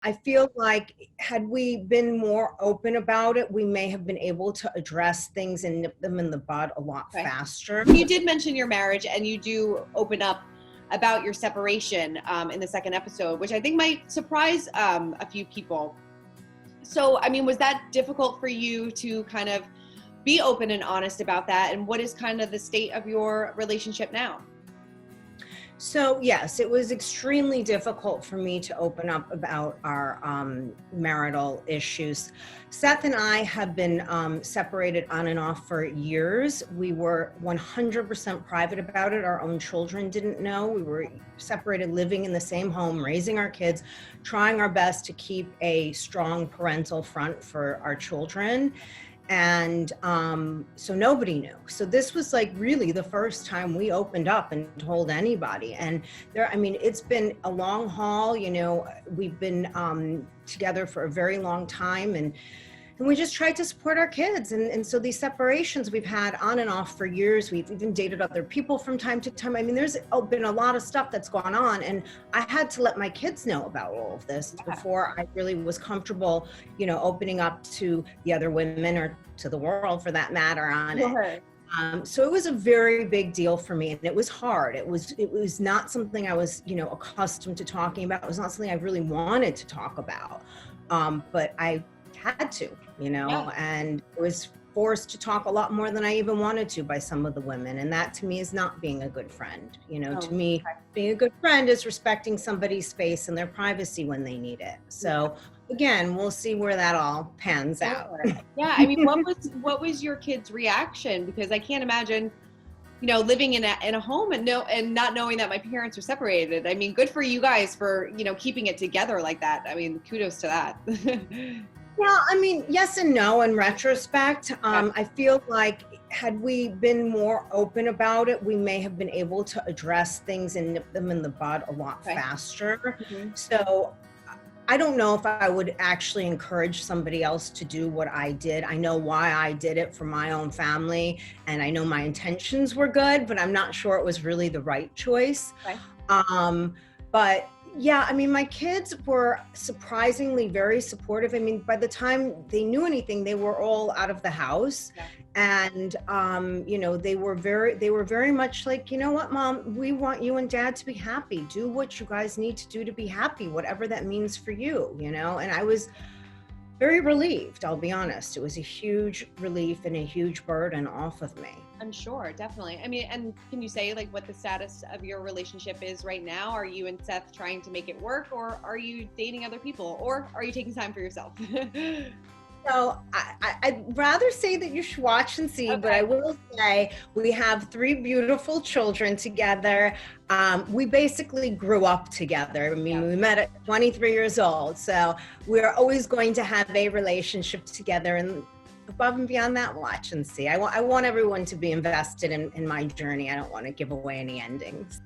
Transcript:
I feel like had we been more open about it, we may have been able to address things and nip them in the bud a lot Okay. faster. You did mention your marriage, and you do open up about your separation in the second episode, which I think might surprise a few people. So, I mean, was that difficult for you to kind of be open and honest about that? And what is kind of the state of your relationship now? So yes, it was extremely difficult for me to open up about our marital issues. Seth and I have been separated on and off for years. We were 100% private about it. Our own children didn't know. We were separated, living in the same home, raising our kids, trying our best to keep a strong parental front for our children. And so nobody knew. So this was like really the first time we opened up and told anybody. And I mean, it's been a long haul, we've been together for a very long time, and we just tried to support our kids. And so these separations we've had on and off for years. We've even dated other people from time to time. I mean, there's been a lot of stuff that's gone on, and I had to let my kids know about all of this before I really was comfortable, opening up to the other women, or to the world for that matter, on it. So it was a very big deal for me, and it was hard. It was not something I was, accustomed to talking about. It was not something I really wanted to talk about. But I had to, and I was forced to talk a lot more than I even wanted to by some of the women. And that to me is not being a good friend. To me, being a good friend is respecting somebody's space and their privacy when they need it. So again, we'll see where that all pans out. Yeah. I mean, what was your kid's reaction? Because I can't imagine, living in a home and not knowing that my parents are separated. I mean, good for you guys for, keeping it together like that. I mean, kudos to that. Well, I mean, yes and no in retrospect. I feel like had we been more open about it, we may have been able to address things and nip them in the bud a lot faster. So I don't know if I would actually encourage somebody else to do what I did. I know why I did it for my own family, and I know my intentions were good, but I'm not sure it was really the right choice. But yeah, I mean, my kids were surprisingly very supportive. I mean, by the time they knew anything, they were all out of the house. And, they were very much like, you know what, Mom, we want you and Dad to be happy. Do what you guys need to do to be happy, whatever that means for you, and I was very relieved, I'll be honest. It was a huge relief and a huge burden off of me. I'm sure, definitely. I mean, and can you say like what the status of your relationship is right now? Are you and Seth trying to make it work, or are you dating other people, or are you taking time for yourself? So I'd rather say that you should watch and see, but I will say we have 3 beautiful children together. We basically grew up together. I mean, we met at 23 years old. So we're always going to have a relationship together, and above and beyond that, watch and see. I want everyone to be invested in my journey. I don't want to give away any endings.